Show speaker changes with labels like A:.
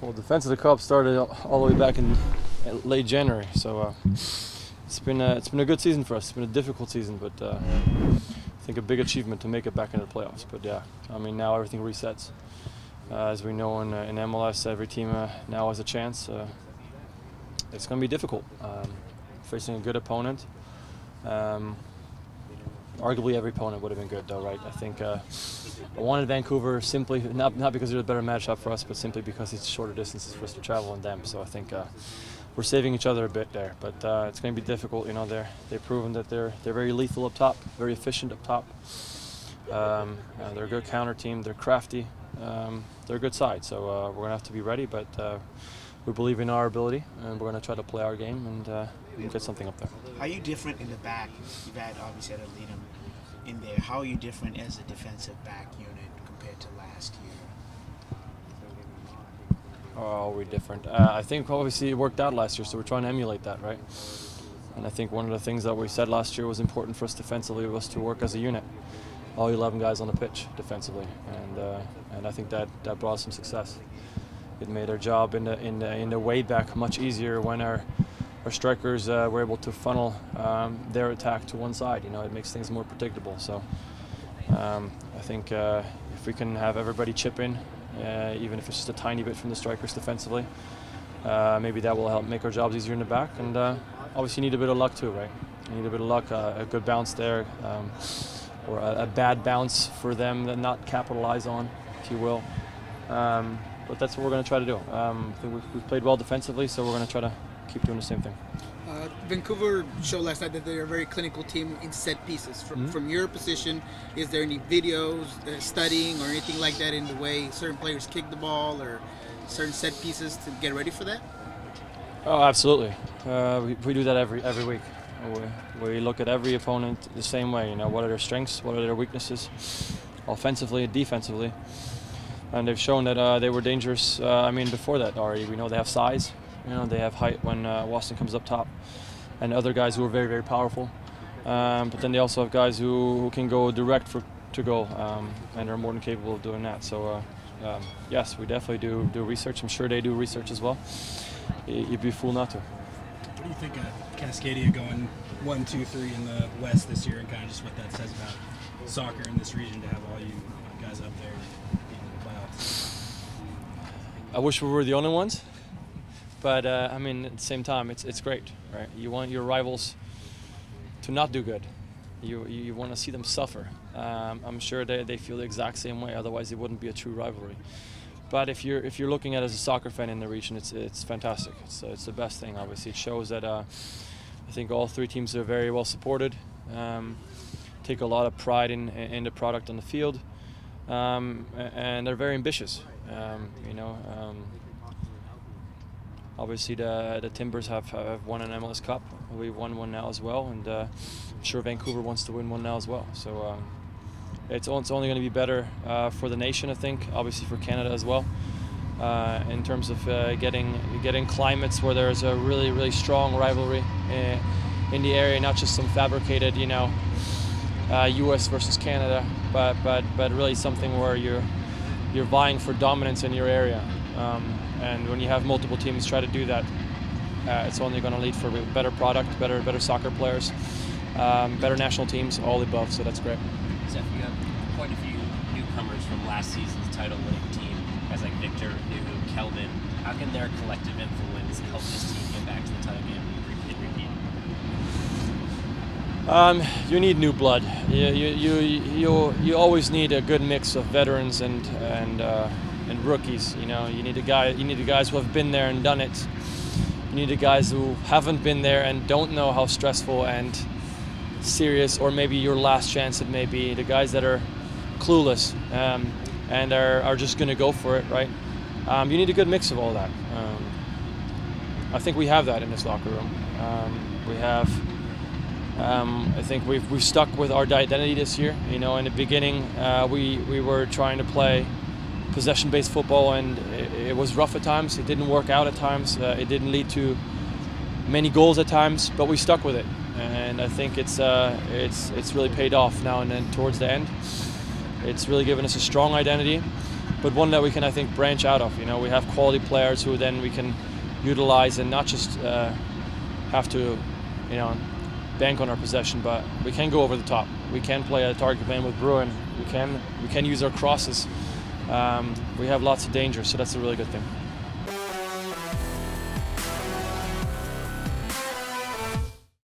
A: Well, Defense of the Cup started all the way back in late January, so it's been a good season for us. It's been a difficult season, but I think a big achievement to make it back into the playoffs. But yeah, I mean, now everything resets. As we know in MLS, every team now has a chance. It's going to be difficult, facing a good opponent. Arguably every opponent would have been good though, right? I think I wanted Vancouver simply, not because they're a better matchup for us, but simply because it's shorter distances for us to travel on them. So I think we're saving each other a bit there, but it's going to be difficult. You know, they've proven that they're very lethal up top, very efficient up top. They're a good counter team. They're crafty. They're a good side. So we're going to have to be ready, but we believe in our ability, and we're going to try to play our game and get something up there.
B: How are you different in the back? You've had obviously had a lead in there. How are you different as a defensive back unit compared to last year?
A: Oh, we're different. I think obviously it worked out last year, so we're trying to emulate that, right? And I think one of the things that we said last year was important for us defensively was to work as a unit, all 11 guys on the pitch defensively, and I think that brought us some success. It made our job in the way back much easier when our strikers were able to funnel their attack to one side. You know, it makes things more predictable. So I think if we can have everybody chip in, even if it's just a tiny bit from the strikers defensively, maybe that will help make our jobs easier in the back. And obviously you need a bit of luck too, right? You need a bit of luck, a good bounce there, or a bad bounce for them that not capitalize on, if you will. But that's what we're going to try to do. I think we've played well defensively, so we're going to try to keep doing the same thing.
C: Vancouver showed last night that they're a very clinical team in set pieces. From your position, is there any videos, studying, or anything like that in the way certain players kick the ball or certain set pieces to get ready for that?
A: Oh, absolutely. We do that every week. We look at every opponent the same way. You know, what are their strengths, what are their weaknesses, offensively and defensively. And they've shown that they were dangerous. I mean, before that already, we know they have size. You know, they have height when Waston comes up top, and other guys who are very, very powerful. But then they also have guys who can go direct to goal, and are more than capable of doing that. So yes, we definitely do research. I'm sure they do research as well. You'd be a fool not to.
D: What do you think of Cascadia going 1, 2, 3 in the West this year, and kind of just what that says about soccer in this region to have all you guys up there in the playoffs?
A: I wish we were the only ones. But I mean, at the same time, it's great, right? You want your rivals to not do good. You want to see them suffer. I'm sure they feel the exact same way. Otherwise, it wouldn't be a true rivalry. But if you're looking at it as a soccer fan in the region, it's fantastic. It's the best thing. Obviously, it shows that I think all three teams are very well supported. Take a lot of pride in the product on the field, and they're very ambitious. You know. Obviously, the Timbers have won an MLS Cup. We've won one now as well, and I'm sure Vancouver wants to win one now as well. So it's only going to be better for the nation, I think. Obviously for Canada as well, in terms of getting climates where there's a really, really strong rivalry in the area, not just some fabricated, you know, U.S. versus Canada, but really something where you're vying for dominance in your area. And when you have multiple teams try to do that, it's only going to lead for better product, better soccer players, better national teams, all the above. So that's great.
E: Steph, you have quite a few newcomers from last season's title-winning team, guys like Victor, Nuhu, Kelvin. How can their collective influence help this team get back to the title game and repeat?
A: You need new blood. You always need a good mix of veterans and rookies. You know, you need the guys who have been there and done it. You need the guys who haven't been there and don't know how stressful and serious, or maybe your last chance it may be. The guys that are clueless and are just going to go for it, right? You need a good mix of all that. I think we have that in this locker room. We have. I think we've stuck with our identity this year. You know, in the beginning, we were trying to play possession-based football, and it was rough at times. It didn't work out at times. It didn't lead to many goals at times, but we stuck with it, and I think it's really paid off now and then towards the end. It's really given us a strong identity, but one that we can, I think, branch out of. You know, we have quality players who then we can utilize and not just have to, you know, bank on our possession, but we can go over the top. We can play a target man with Bruin. We can use our crosses. We have lots of danger, so that's a really good thing.